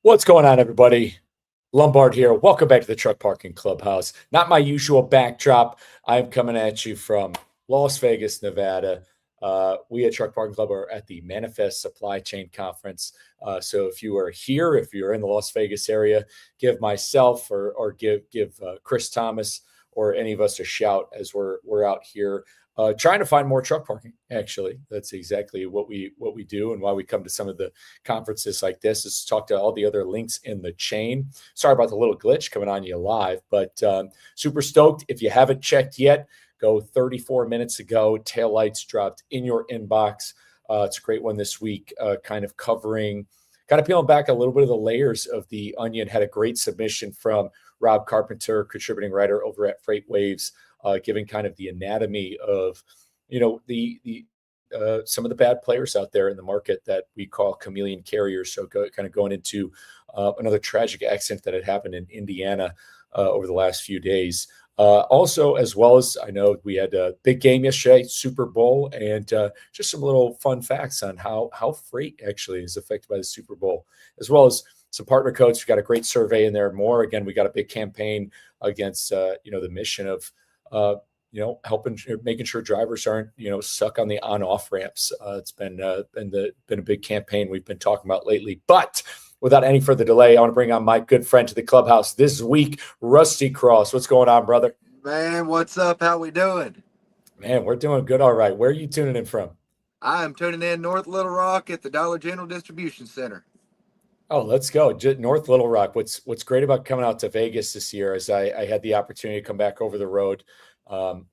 What's going on, everybody? Lombard here. Welcome back to the Truck Parking Clubhouse. Not my usual backdrop. I'm coming at you from Las Vegas, Nevada. We at Truck Parking Club are at the Manifest Supply Chain Conference. So if you are here, if you're in the Las Vegas area, give myself or give Chris Thomas or any of us a shout as we're out here trying to find more truck parking. Actually, that's exactly what we do and why we come to some of the conferences like this is to talk to all the other links in the chain. Sorry about the little glitch coming on you live, but super stoked. If you haven't checked yet, go 34 minutes ago. Taillights dropped in your inbox. It's a great one this week, kind of peeling back a little bit of the layers of the onion. Had a great submission from Rob Carpenter, contributing writer over at Freight Waves, giving kind of the anatomy of, the some of the bad players out there in the market that we call chameleon carriers. So kind of going into another tragic accident that had happened in Indiana over the last few days. Also, as well as I know we had a big game yesterday, Super Bowl, and just some little fun facts on how freight actually is affected by the Super Bowl, as well as some partner codes. We got a great survey in there and more. Again, we got a big campaign against the mission of helping, making sure drivers aren't, stuck on the on-off ramps. It's been a big campaign we've been talking about lately. But without any further delay, I want to bring on my good friend to the clubhouse this week, Rusty Cross. What's going on, brother? Man, what's up? How we doing? Man, we're doing good. All right. Where are you tuning in from? I am tuning in North Little Rock at the Dollar General Distribution Center. Oh, let's go. North Little Rock. What's great about coming out to Vegas this year is I had the opportunity to come back over the road. And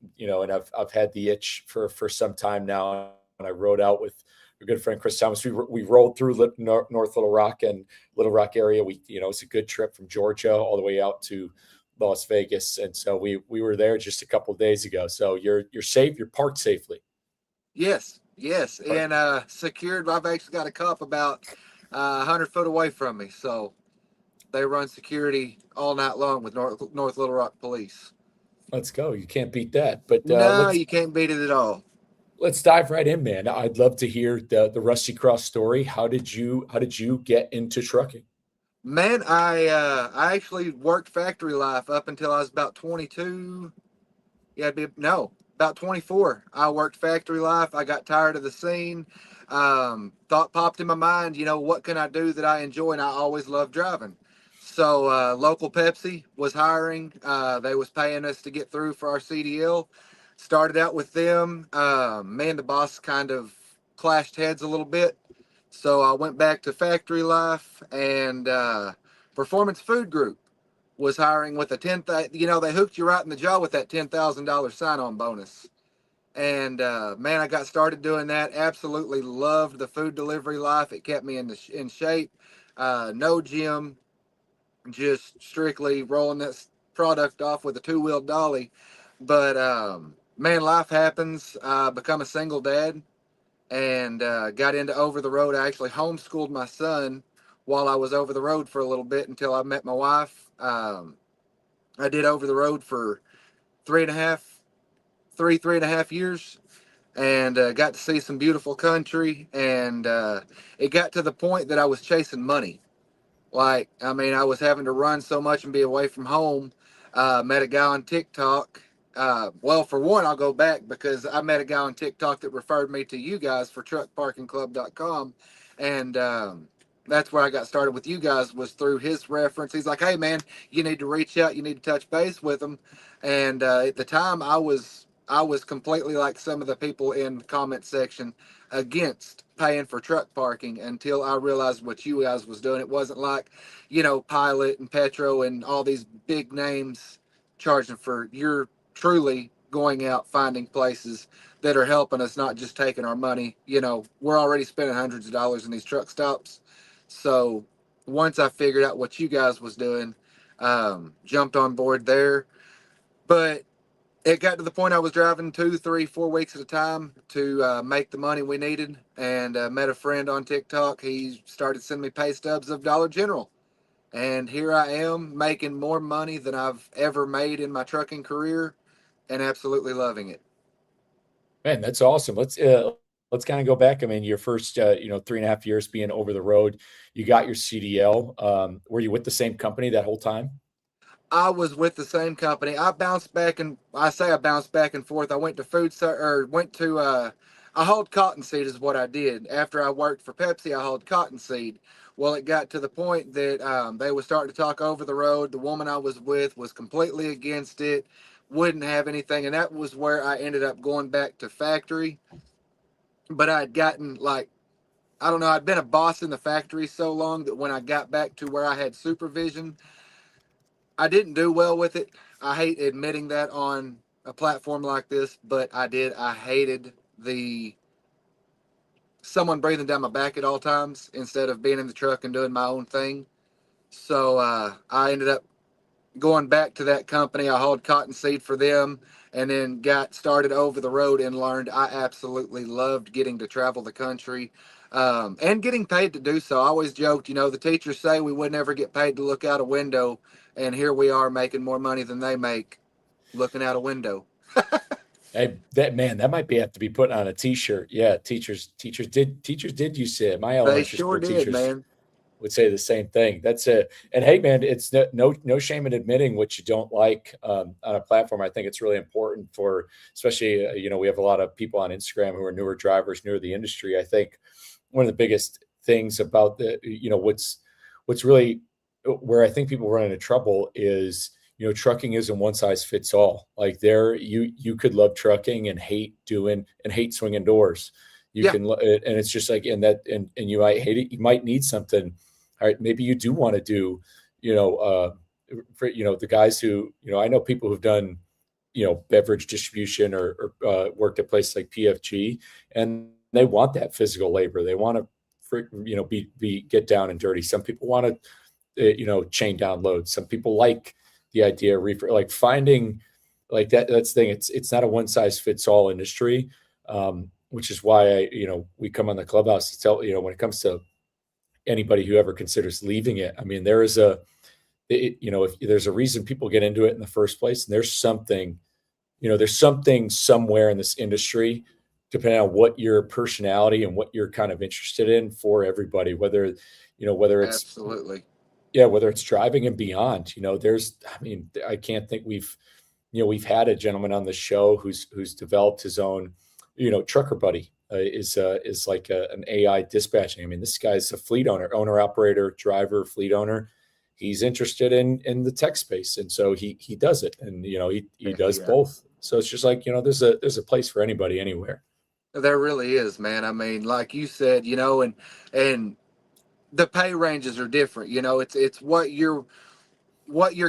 I've had the itch for some time now. And I rode out with a good friend, Chris Thomas. We rolled through North Little Rock and Little Rock area. It's a good trip from Georgia all the way out to Las Vegas. And so we were there just a couple of days ago. So you're safe. You're parked safely. Yes. And secured. I've actually got a cop about 100 foot away from me. So they run security all night long with North Little Rock Police. Let's go. You can't beat that. But no, you can't beat it at all. Let's dive right in, man. I'd love to hear the Rusty Cross story. How did you get into trucking? Man, I actually worked factory life up until I was about 22. Yeah, about 24. I worked factory life. I got tired of the scene. Thought popped in my mind, what can I do that I enjoy? And I always loved driving. So local Pepsi was hiring. They was paying us to get through for our CDL. Started out with them. Me and the boss kind of clashed heads a little bit. So I went back to factory life, and Performance Food Group was hiring with a they hooked you right in the jaw with that $10,000 sign-on bonus. And man, I got started doing that. Absolutely loved the food delivery life. It kept me in shape. No gym, just strictly rolling that product off with a two-wheel dolly. But man, life happens. Become a single dad and got into over the road. I actually homeschooled my son while I was over the road for a little bit until I met my wife. I did over the road for three and a half years, and got to see some beautiful country. And it got to the point that I was chasing money. I was having to run so much and be away from home. Met a guy on TikTok. Well, for one, I'll go back because I met a guy on TikTok that referred me to you guys for truckparkingclub.com. And that's where I got started with you guys, was through his reference. He's like, hey, man, you need to reach out. You need to touch base with him. And at the time, I was completely like some of the people in the comment section against paying for truck parking until I realized what you guys was doing. It wasn't like, Pilot and Petro and all these big names charging for. You're truly going out finding places that are helping us, not just taking our money. We're already spending hundreds of dollars in these truck stops. So once I figured out what you guys was doing, jumped on board there. But it got to the point I was driving 2, 3, 4 weeks at a time to make the money we needed, and met a friend on TikTok. He started sending me pay stubs of Dollar General. And here I am making more money than I've ever made in my trucking career and absolutely loving it. Man, that's awesome. let's kind of go back. I mean, your first, 3.5 years being over the road, you got your CDL. Were you with the same company that whole time? I was with the same company. I bounced back and I say I bounced back and forth. I went to I hauled cottonseed is what I did. After I worked for Pepsi, I hauled cottonseed. Well, it got to the point that they were starting to talk over the road. The woman I was with was completely against it, wouldn't have anything, and that was where I ended up going back to factory. But I'd gotten like I don't know, I'd been a boss in the factory so long that when I got back to where I had supervision, I didn't do well with it. I hate admitting that on a platform like this, but I did. I hated the someone breathing down my back at all times instead of being in the truck and doing my own thing. So I ended up going back to that company. I hauled cottonseed for them and then got started over the road and learned I absolutely loved getting to travel the country and getting paid to do so. I always joked, the teachers say we would never get paid to look out a window, and here we are making more money than they make looking out a window. Hey, that man, that might have to be put on a T-shirt. Yeah, teachers did used to say it. My They elementary sure school did, teachers man. would say the same thing. That's it. And hey, man, it's no shame in admitting what you don't like on a platform. I think it's really important for, especially we have a lot of people on Instagram who are newer drivers, newer to the industry. I think one of the biggest things about what's really where I think people run into trouble is trucking isn't one size fits all. Like you could love trucking and hate swinging doors. You Yeah, can, and it's just like, and you might hate it. You might need something. All right, maybe you do want to do, you know, for the guys who, I know people who've done, beverage distribution or worked at places like PFG, and they want that physical labor. They want to, be get down and dirty. Some people want to, chain down loads. Some people like the idea of reefer, like finding like that. That's the thing. It's not a one size fits all industry, which is why we come on the clubhouse to tell when it comes to anybody who ever considers leaving it. I mean, there is if there's a reason people get into it in the first place, and there's something somewhere in this industry, depending on what your personality and what you're kind of interested in for everybody, whether it's absolutely. yeah, whether it's driving and beyond. I mean, I can't think we've had a gentleman on the show who's developed his own, trucker buddy is like an AI dispatching. I mean, this guy's a fleet owner operator, driver, fleet owner. He's interested in the tech space, and so he does it, and he does Yeah, both. So it's just like there's a place for anybody anywhere. there really is, man. I mean, like you said, and the pay ranges are different. It's what you're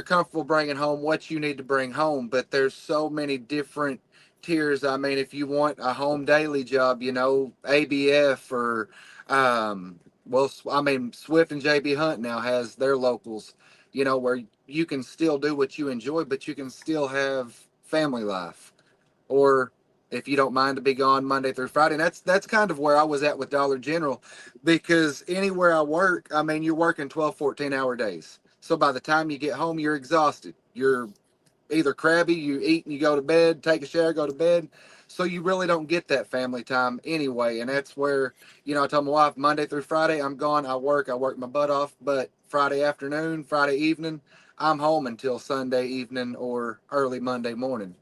comfortable bringing home, what you need to bring home. But there's so many different tiers. I mean, if you want a home daily job, ABF or, I mean, Swift and JB Hunt now has their locals, where you can still do what you enjoy, but you can still have family life. Or if you don't mind to be gone Monday through Friday. And that's kind of where I was at with Dollar General, because anywhere I work, I mean, you're working 12, 14-hour days. So by the time you get home, you're exhausted. You're either crabby, you eat and you go to bed, take a shower, go to bed. So you really don't get that family time anyway. And that's where, I told my wife Monday through Friday, I'm gone. I work my butt off. But Friday afternoon, Friday evening, I'm home until Sunday evening or early Monday morning.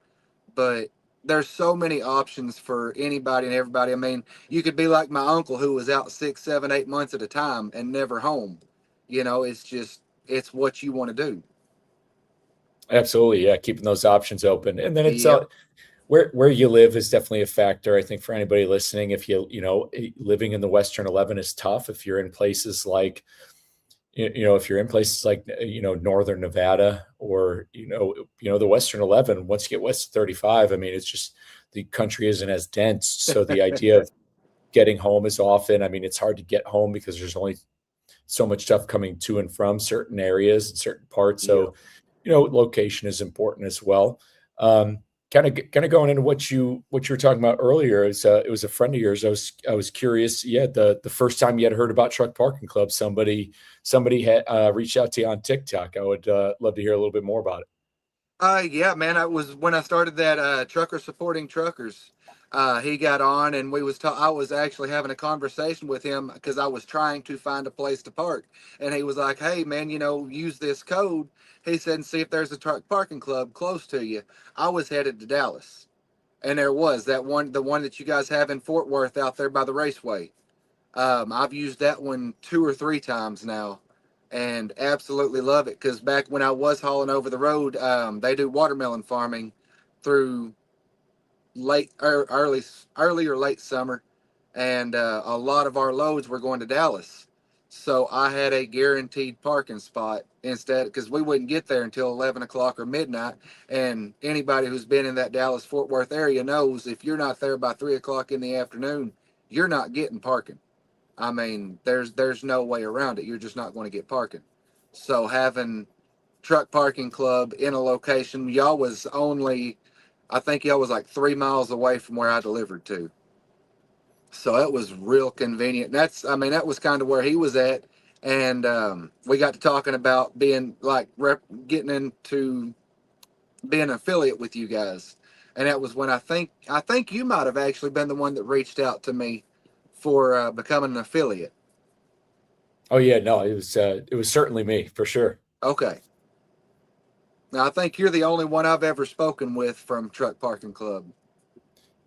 But there's so many options for anybody and everybody. I mean, you could be like my uncle who was out 6, 7, 8 months at a time and never home. It's what you want to do. Absolutely, yeah, keeping those options open, and then it's Yep. where you live is definitely a factor. I think for anybody listening, if living in the Western 11 is tough. If you're in places like if you're in places like Northern Nevada or the Western 11, once you get west of 35, I mean, it's just the country isn't as dense. So the idea of getting home is often, I mean, it's hard to get home because there's only so much stuff coming to and from certain areas and certain parts. Yep. So location is important as well. Kind of going into what you were talking about earlier. It was a friend of yours. I was curious. Yeah, the first time you had heard about Truck Parking Club, somebody had reached out to you on TikTok. I would love to hear a little bit more about it. Yeah, man. I was when I started that trucker supporting truckers. He got on, and I was actually having a conversation with him because I was trying to find a place to park, and he was like, "Hey, man, use this code." He said, "And see if there's a truck parking club close to you." I was headed to Dallas, and there was the one that you guys have in Fort Worth out there by the raceway. I've used that one 2 or 3 times now, and absolutely love it. Because back when I was hauling over the road, they do watermelon farming through early or late summer, and a lot of our loads were going to Dallas. So I had a guaranteed parking spot instead, because we wouldn't get there until 11 o'clock or midnight. And anybody who's been in that Dallas Fort Worth area knows if you're not there by 3 o'clock in the afternoon, you're not getting parking. I mean, there's no way around it. You're just not going to get parking. So having truck parking club in a location, I think y'all was like 3 miles away from where I delivered to. So it was real convenient. That was kind of where he was at. And we got to talking about being like getting into being an affiliate with you guys. And that was when I think you might have actually been the one that reached out to me for becoming an affiliate. Oh yeah, no, it was certainly me for sure. Okay. Now I think you're the only one I've ever spoken with from Truck Parking Club.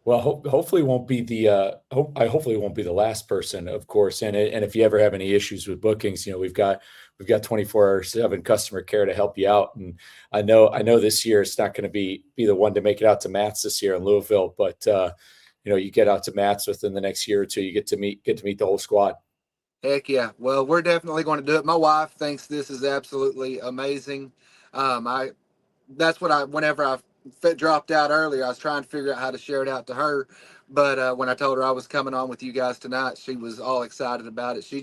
Well, hopefully won't be the I hopefully won't be the last person, of course. And if you ever have any issues with bookings, we've got 24/7 customer care to help you out. And I know this year it's not going to be the one to make it out to Matt's this year in Louisville, but you get out to Matt's within the next year or two, you get to meet the whole squad. Heck yeah. Well, we're definitely going to do it. My wife thinks this is absolutely amazing. I that's what whenever I dropped out earlier, I was trying to figure out how to share it out to her. But when I told her I was coming on with you guys tonight, she was all excited about it. She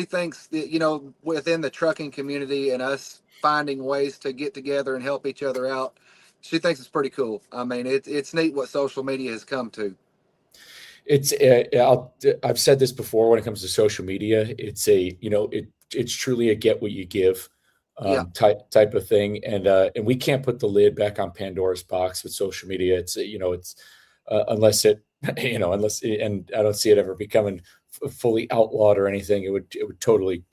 thinks that, within the trucking community and us finding ways to get together and help each other out, she thinks it's pretty cool. I mean, it's neat what social media has come to. I've said this before when it comes to social media. It's truly a get what you give Yeah. type of thing, and we can't put the lid back on Pandora's box with social media. It's unless it unless and I don't see it ever becoming fully outlawed or anything. It would totally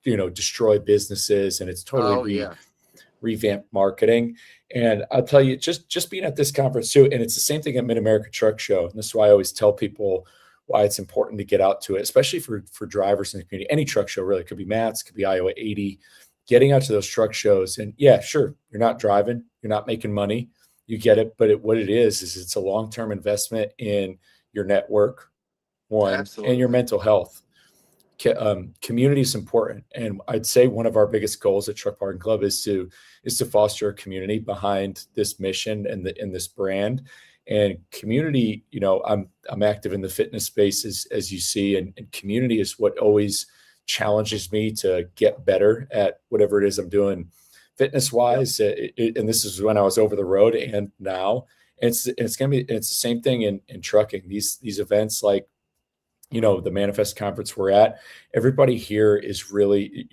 destroy businesses, and it's totally Oh yeah. revamp marketing. And I'll tell you, just being at this conference too, and it's the same thing at Mid America Truck Show. And this is why I always tell people why it's important to get out to it, especially for drivers in the community. Any truck show really, it could be Matt's, could be Iowa 80. Getting out to those truck shows, and yeah, sure, you're not driving, you're not making money, you get it, but what it is it's a long term investment in your network, one, and your Absolutely. mental health. Community is important, and I'd say one of our biggest goals at Truck Parking Club is to foster a community behind this mission and this brand. And community, I'm active in the fitness space as you see, and community is what always challenges me to get better at whatever it is I'm doing fitness Yep. wise. And this is when I was over the road and now. It's the same thing in trucking. These events like the manifest conference we're at, everybody here is really,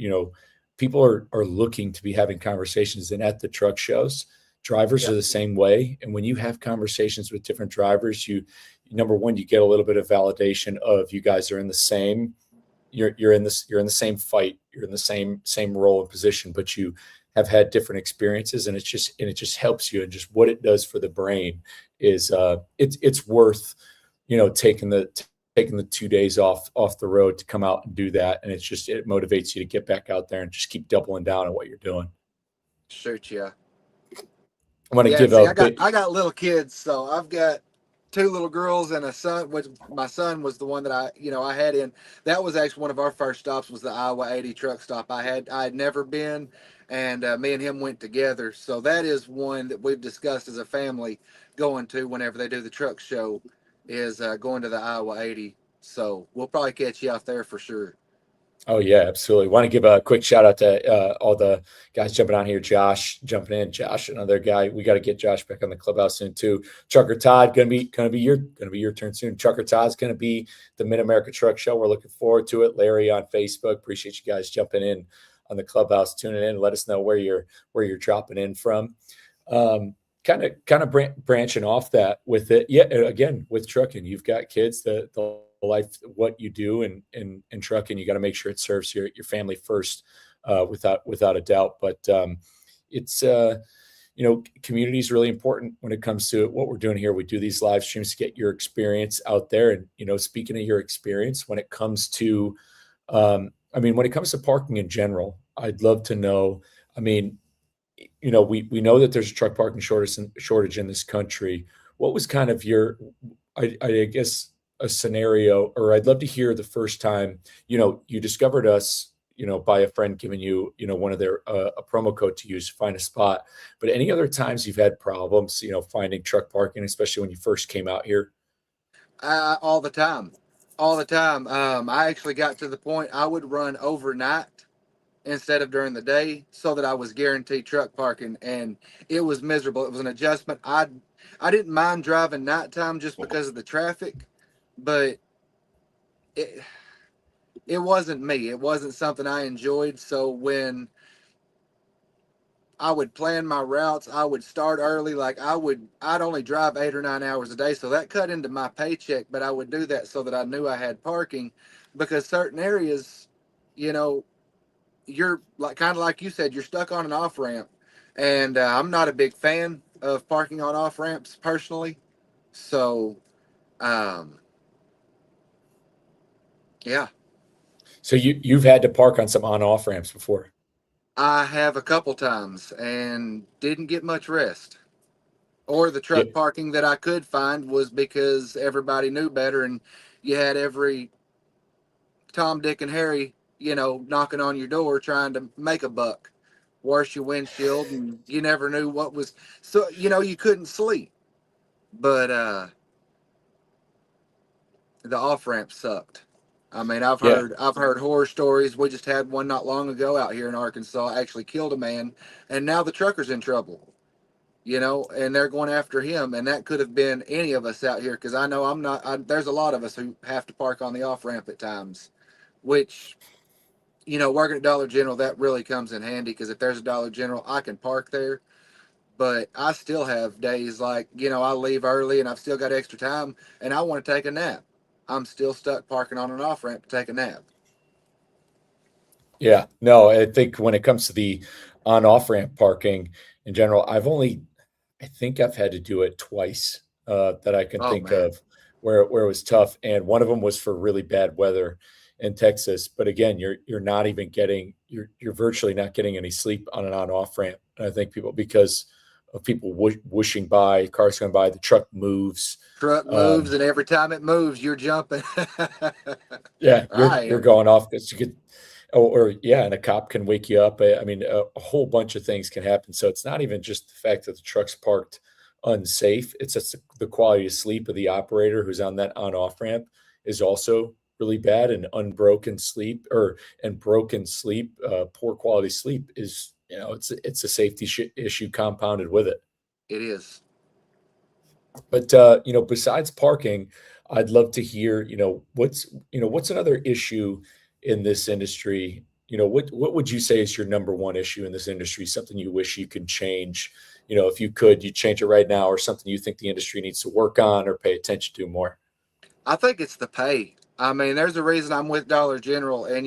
people are looking to be having conversations. And at the truck shows, drivers are Yep. the same way. And when you have conversations with different drivers, number one, you get a little bit of validation of you guys are in the same, you're in the same fight, you're in the same role and position, but you have had different experiences, and it just helps you. And just what it does for the brain is it's worth taking the 2 days off the road to come out and do that. And it motivates you to get back out there and just keep doubling down on what you're doing. Shoot, yeah. I want to Yeah, give see, a I got big I got little kids, so I've got two little girls and a son. Which my son was the one that I had in. That was actually one of our first stops, was the Iowa 80 truck stop. I had never been, and me and him went together. So that is one that we've discussed as a family going to whenever they do the truck show, is going to the Iowa 80. So we'll probably catch you out there for sure. Oh yeah, absolutely. Want to give a quick shout out to all the guys jumping on here. Josh jumping in. Josh, another guy. We got to get Josh back on the clubhouse soon too. Trucker Todd gonna be your turn soon. Trucker Todd's gonna be the Mid America Truck Show. We're looking forward to it. Larry on Facebook. Appreciate you guys jumping in on the clubhouse, tuning in. Let us know where you're dropping in from. kind of branching off that with it. Yeah, again with trucking, you've got kids. The life what you do in trucking, you got to make sure it serves your family first, without a doubt. But it's community is really important when it comes to what we're doing here. We do these live streams to get your experience out there. And speaking of your experience, when it comes to when it comes to parking in general, I'd love to know. I mean, we know that there's a truck parking shortage in this country. What was kind of your, I guess, a scenario, or I'd love to hear the first time, you discovered us, by a friend giving you, one of their, a promo code to use to find a spot. But any other times you've had problems, finding truck parking, especially when you first came out here? All the time, all the time. I actually got to the point I would run overnight instead of during the day so that I was guaranteed truck parking, and it was miserable. It was an adjustment. I didn't mind driving nighttime just because of the traffic, but it it wasn't me. It wasn't something I enjoyed. So when I would plan my routes, I would start early. Like I'd only drive 8 or 9 hours a day, so that cut into my paycheck. But I would do that so that I knew I had parking, because certain areas, you know, you're like kind of like you said, you're stuck on an off ramp, and I'm not a big fan of parking on off ramps personally. So, um, yeah, So you've had to park on some on off ramps before. I have a couple times and didn't get much rest. Or the Yeah, truck parking that I could find was because everybody knew better, and you had every Tom, Dick, and Harry, knocking on your door trying to make a buck, wash your windshield, and you never knew what was. So you couldn't sleep. But the off ramp sucked. I mean, yeah, I've heard horror stories. We just had one not long ago out here in Arkansas. Actually killed a man, and now the trucker's in trouble. And they're going after him, and that could have been any of us out here, because I know I'm not. There's a lot of us who have to park on the off ramp at times, which working at Dollar General, that really comes in handy, because if there's a Dollar General, I can park there. But I still have days like, I leave early and I've still got extra time and I want to take a nap. I'm still stuck parking on an off ramp to take a nap. yeah. No, I think when it comes to the on off ramp parking in general, I think I've had to do it twice, that I can Oh think man, of, where it was tough, and one of them was for really bad weather in Texas. But again, you're not even getting you're virtually not getting any sleep on an on off ramp. And I think people, because of people whooshing by, cars going by, the truck moves. truck moves Um, and every time it moves, you're jumping. yeah, I you're am. going off because you get, or yeah, and a cop can wake you up. I mean, a whole bunch of things can happen. So it's not even just the fact that the truck's parked unsafe. It's just the quality of sleep of the operator who's on that on off ramp is also really bad. And unbroken sleep, and broken sleep, poor quality sleep is, it's a safety issue compounded with it. It is. But besides parking, I'd love to hear, what's another issue in this industry? What would you say is your number one issue in this industry? Something you wish you could change? If you could, you change it right now, or something you think the industry needs to work on or pay attention to more? I think it's the pay. I mean, there's a reason I'm with Dollar General, and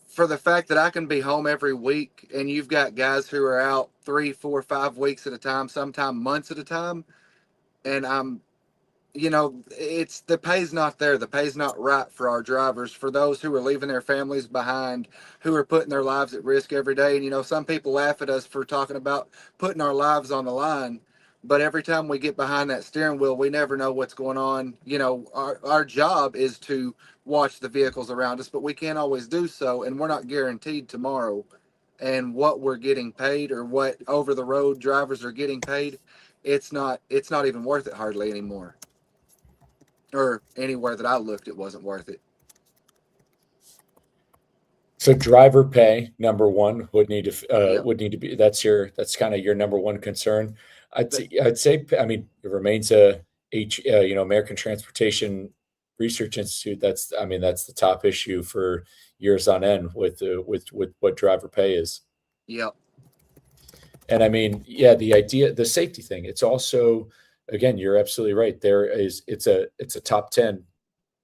for the fact that I can be home every week, and you've got guys who are out 3, 4, 5 weeks at a time, sometimes months at a time, and it's the pay's not there. The pay's not right for our drivers, for those who are leaving their families behind, who are putting their lives at risk every day. And some people laugh at us for talking about putting our lives on the line, but every time we get behind that steering wheel, we never know what's going on. Our job is to watch the vehicles around us, but we can't always do so, and we're not guaranteed tomorrow. And what we're getting paid, or what over the road drivers are getting paid, it's not even worth it hardly anymore, or anywhere that I looked, it wasn't worth it. So driver pay, number one, Yep. would need to be, that's kind of your number one concern. But I'd say, I mean, it remains a American Transportation Research Institute. That's the top issue for years on end with what driver pay is. yep. And I mean, yeah, the idea, the safety thing, it's also, again, you're absolutely right. It's a top 10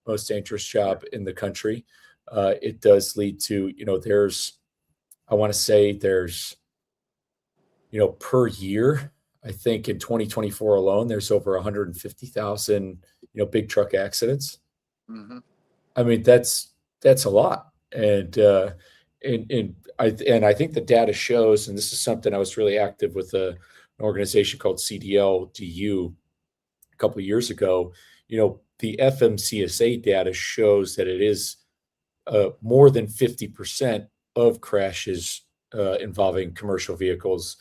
most dangerous Yeah. job in the country. It does lead to, I want to say per year, I think in 2024 alone, there's over 150,000, big truck accidents. Hmm. I mean, that's a lot. And I think the data shows, and this is something I was really active with an organization called CDLDU a couple of years ago. The FMCSA data shows that it is more than 50% of crashes involving commercial vehicles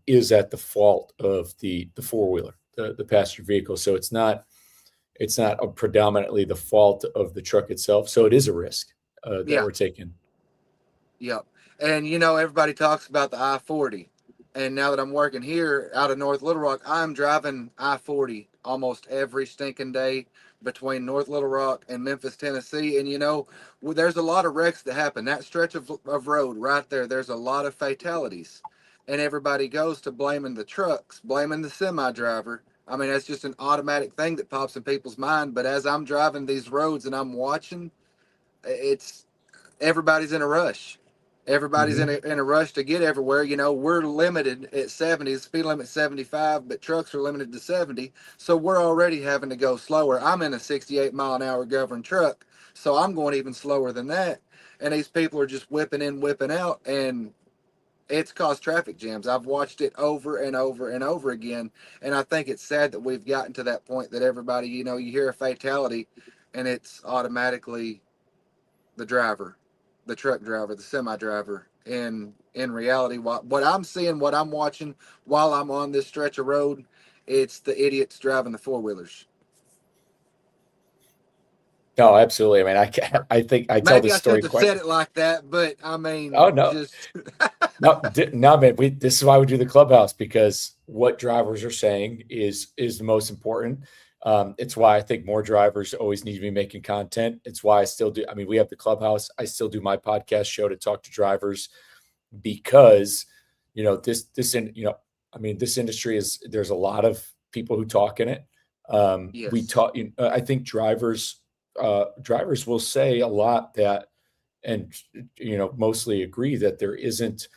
is at the fault of the four wheeler, the passenger vehicle. So it's not predominantly the fault of the truck itself. So it is a risk that Yeah. we're taking. Yep. And everybody talks about the I-40. And now that I'm working here out of North Little Rock, I'm driving I-40 almost every stinking day between North Little Rock and Memphis, Tennessee. And there's a lot of wrecks that happen. That stretch of road right there, there's a lot of fatalities. And everybody goes to blaming the trucks, blaming the semi driver. I mean, that's just an automatic thing that pops in people's mind. But as I'm driving these roads and I'm watching, it's everybody's in a rush. Everybody's in Hmm. a rush to get everywhere. We're limited at 70, speed limit 75, but trucks are limited to 70. So we're already having to go slower. I'm in a 68-mile-an-hour governed truck, so I'm going even slower than that. And these people are just whipping in, whipping out, and it's caused traffic jams. I've watched it over and over and over again. And I think it's sad that we've gotten to that point that everybody, you hear a fatality and it's automatically the driver, the truck driver, the semi driver. And in reality, what I'm seeing, what I'm watching while I'm on this stretch of road, it's the idiots driving the four wheelers. No, absolutely. I mean, I think I tell Maybe this I story shouldn't have quite. said it like that, but I Oh mean, no, just no, man. This is why we do the clubhouse, because what drivers are saying is the most important. It's why I think more drivers always need to be making content. It's why I still do. I mean, we have the clubhouse. I still do my podcast show to talk to drivers because I mean, this industry there's a lot of people who talk in it. We yes, talk. I think drivers will say a lot that, and mostly agree that there isn't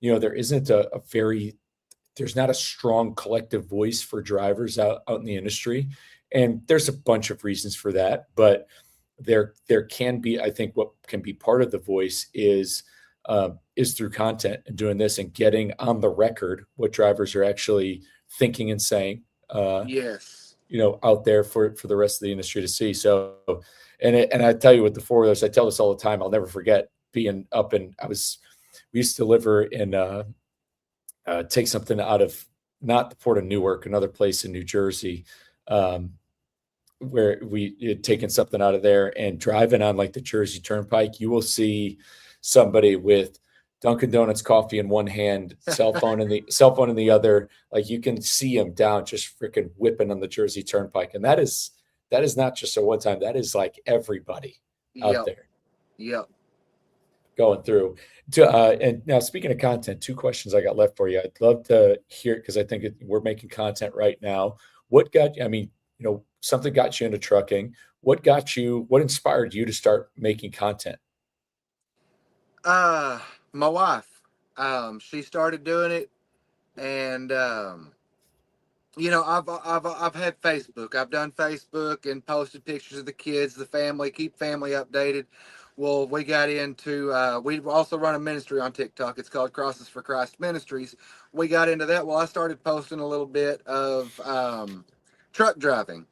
a very there's not a strong collective voice for drivers out in the industry, and there's a bunch of reasons for that. But there can be, I think, what can be part of the voice is through content and doing this and getting on the record what drivers are actually thinking and saying. yes, Out there for the rest of the industry to see. So, and I tell you, with the four wheelers, I tell this all the time. I'll never forget being up and we used to deliver and take something out of, not the port of Newark, another place in New Jersey, um, where we had taken something out of there, and driving on like the Jersey Turnpike, you will see somebody with Dunkin' Donuts coffee in one hand, cell phone in the other. Like, you can see them down, just freaking whipping on the Jersey Turnpike, and that is not just a one time. That is like everybody out yep, there yep. going through. And now, speaking of content, two questions I got left for you. I'd love to hear it because I think we're making content right now. I mean, something got you into trucking. What inspired you to start making content? Uh, my wife, she started doing it, and I've had Facebook. I've done Facebook and posted pictures of the kids, the family, keep family updated. Well, we got into. We also run a ministry on TikTok. It's called Crosses for Christ Ministries. We got into that. Well, I started posting a little bit of truck driving.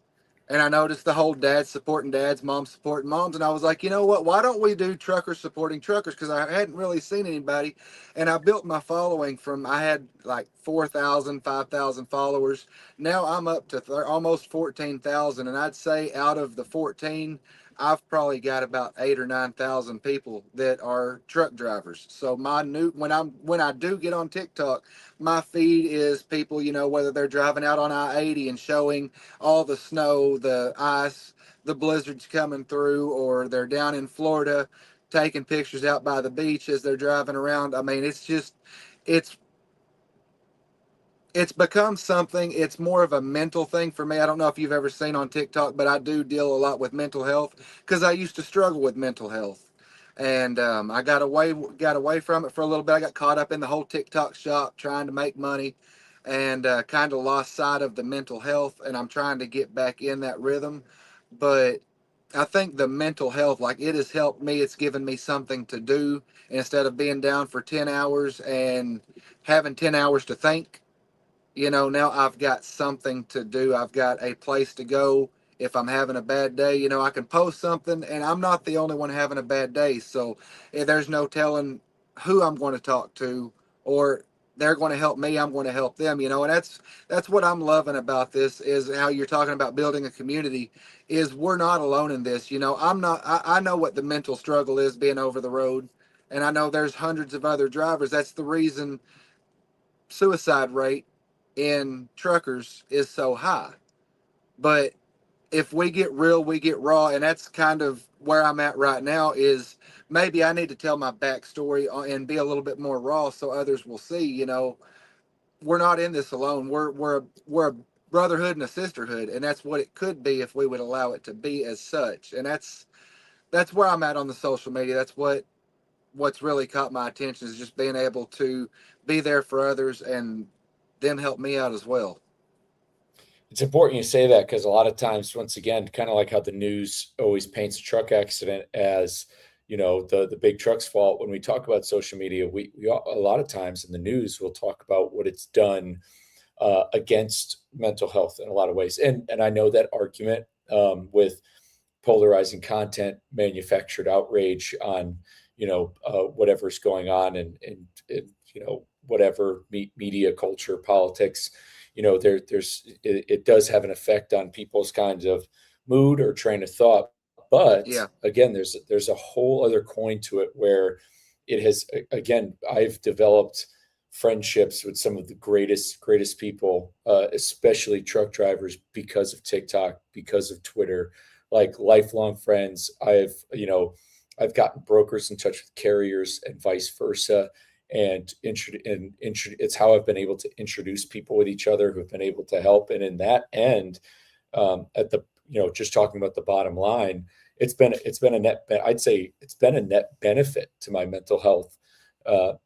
And I noticed the whole dad supporting dads, mom supporting moms. And I was like, you know what? Why don't we do truckers supporting truckers? Because I hadn't really seen anybody. And I built my following I had like 4,000, 5,000 followers. Now I'm up to almost 14,000. And I'd say out of the 14, I've probably got about 8 or 9,000 people that are truck drivers. So when I do get on TikTok, my feed is people, whether they're driving out on I-80 and showing all the snow, the ice, the blizzards coming through, or they're down in Florida taking pictures out by the beach as they're driving around. I mean, it's it's become something. It's more of a mental thing for me. I don't know if you've ever seen on TikTok, but I do deal a lot with mental health because I used to struggle with mental health, and I got away from it for a little bit. I got caught up in the whole TikTok shop trying to make money, and kind of lost sight of the mental health. And I'm trying to get back in that rhythm, but I think the mental health, like it has helped me. It's given me something to do instead of being down for 10 hours and having 10 hours to think. Now I've got something to do. I've got a place to go. If I'm having a bad day, I can post something, and I'm not the only one having a bad day. So there's no telling who I'm going to talk to, or they're going to help me. I'm going to help them. And that's what I'm loving about this is how you're talking about building a community. Is we're not alone in this. I'm not. I know what the mental struggle is being over the road, and I know there's hundreds of other drivers. That's the reason suicide rate in truckers is so high. But if we get real, we get raw, and that's kind of where I'm at right now. Is maybe I need to tell my backstory and be a little bit more raw so others will see. We're not in this alone. We're a brotherhood and a sisterhood, and that's what it could be if we would allow it to be as such. And that's where I'm at on the social media. That's what's really caught my attention is just being able to be there for others and them help me out as well. It's important you say that because a lot of times, once again, kind of like how the news always paints a truck accident as, the big truck's fault. When we talk about social media, we a lot of times in the news we'll talk about what it's done against mental health in a lot of ways. And I know that argument with polarizing content, manufactured outrage on whatever's going on and whatever media, culture, politics. It does have an effect on people's kinds of mood or train of thought. But Yeah. again, there's a whole other coin to it where it has, again, I've developed friendships with some of the greatest people, especially truck drivers, because of TikTok, because of Twitter, like lifelong friends. I've gotten brokers in touch with carriers and vice versa, and it's how I've been able to introduce people with each other who have been able to help. And in that end, at the just talking about the bottom line, it's been a I'd say it's been a net benefit to my mental health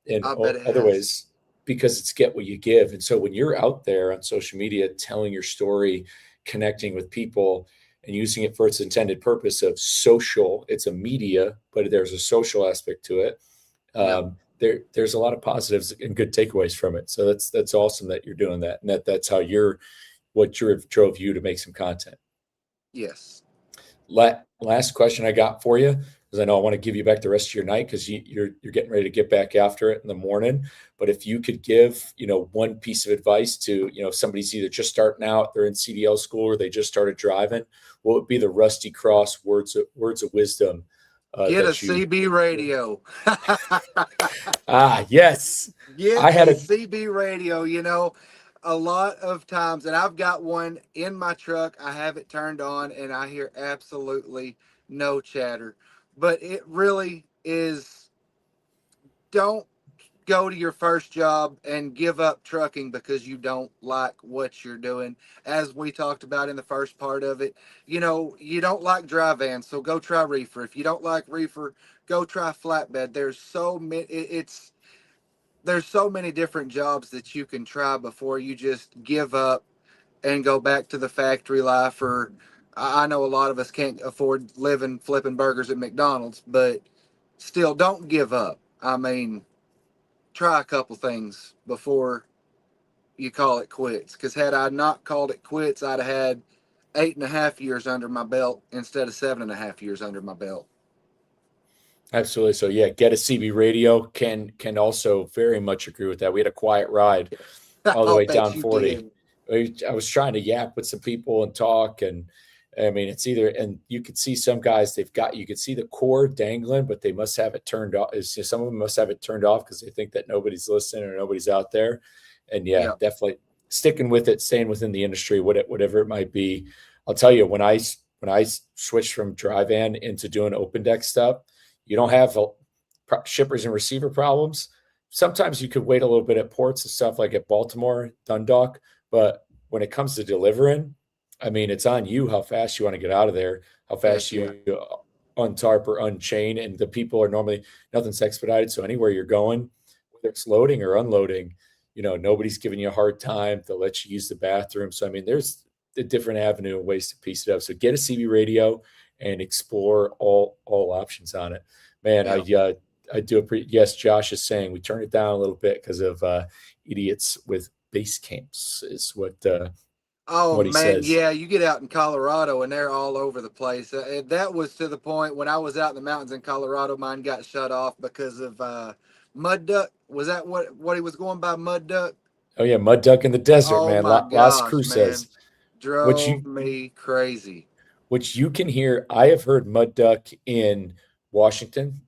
in I bet it other has. ways, because it's get what you give. And so when you're out there on social media telling your story, connecting with people, and using it for its intended purpose of social, it's a media, but there's a social aspect to it. Yep. There's a lot of positives and good takeaways from it. So that's awesome that you're doing that, and that's how what drove you to make some content. Yes. Last question I got for you, because I know I want to give you back the rest of your night because you're getting ready to get back after it in the morning. But if you could give one piece of advice to somebody's either just starting out, they're in CDL school, or they just started driving, what would be the Rusty Cross words of wisdom Get a that you? CB radio. Yes, Get I had a a CB radio. A lot of times, and I've got one in my truck. I have it turned on, and I hear absolutely no chatter. But it really is. Don't go to your first job and give up trucking because you don't like what you're doing. As we talked about in the first part of it, you don't like dry vans, so go try reefer. If you don't like reefer, go try flatbed. There's so many different jobs that you can try before you just give up and go back to the factory life. Or I know a lot of us can't afford living flipping burgers at McDonald's, but still, don't give up. I mean, try a couple things before you call it quits. Because had I not called it quits, I'd have had 8.5 years under my belt instead of 7.5 years under my belt. Absolutely. So yeah, get a CB radio. Can also very much agree with that. We had a quiet ride all the I'll way bet down you 40. did. I was trying to yap with some people and talk, and I mean it's either, and you could see some guys, you could see the cord dangling, but they must have it turned off. Some of them must have it turned off because they think that nobody's listening or nobody's out there. And yeah, Yep. definitely sticking with it, staying within the industry, whatever it might be. I'll tell you, when I switched from dry van into doing open deck stuff, you don't have shippers and receiver problems. sometimes you could wait a little bit at ports and stuff like at Baltimore, Dundalk, but when it comes to delivering, I mean, it's on you how fast you want to get out of there, how fast Heck yeah. you untarp or unchain, and the people are normally nothing's expedited. So anywhere you're going, whether it's loading or unloading, nobody's giving you a hard time. They'll let you use the bathroom. So I mean, there's a different avenue and ways to piece it up. So get a CB radio and explore all options on it. Man, Yeah. I do appreciate. Yes, Josh is saying we turned it down a little bit because of idiots with base camps. Is Oh what he man, says. yeah, you get out in Colorado and they're all over the place. That was to the point when I was out in the mountains in Colorado, mine got shut off because of mud duck. Was that what he was going by, mud duck? Oh yeah, mud duck in the desert, Oh man. my Las gosh, man, Cruces, which drove you me crazy. which you can hear. I have heard mud duck in Washington.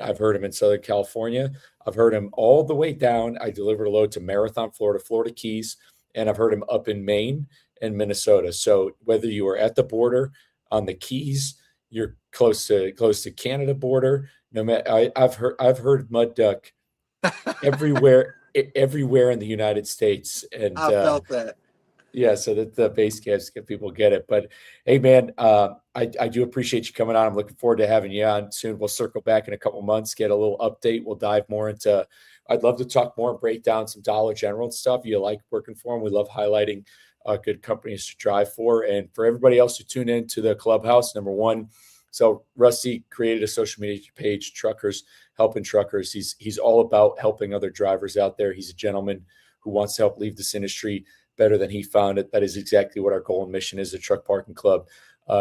I've heard him in Southern California. I've heard him all the way down. I delivered a load to Marathon, Florida Keys, and I've heard him up in Maine and Minnesota. So whether you are at the border on the Keys, you're close to Canada border. No matter, I've heard mud duck everywhere in the United States, and I felt that. yeah, so that the base camps get people get it. But hey, man, I do appreciate you coming on. I'm looking forward to having you on soon. We'll circle back in a couple months, get a little update. We'll dive more into. I'd love to talk more and break down some Dollar General and stuff. You like working for them. We love highlighting good companies to drive for. And for everybody else who tune in to the Clubhouse, number one. So Rusty created a social media page, Truckers Helping Truckers. He's all about helping other drivers out there. He's a gentleman who wants to help leave this industry better than he found it. That is exactly what our goal and mission is at Truck Parking Club.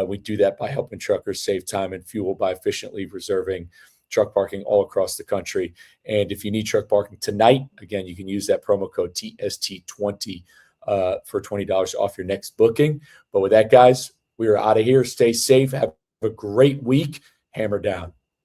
We do that by helping truckers save time and fuel by efficiently reserving truck parking all across the country. And if you need truck parking tonight, again, you can use that promo code TST20 for $20 off your next booking. But with that, guys, we are out of here. Stay safe. Have a great week. Hammer down.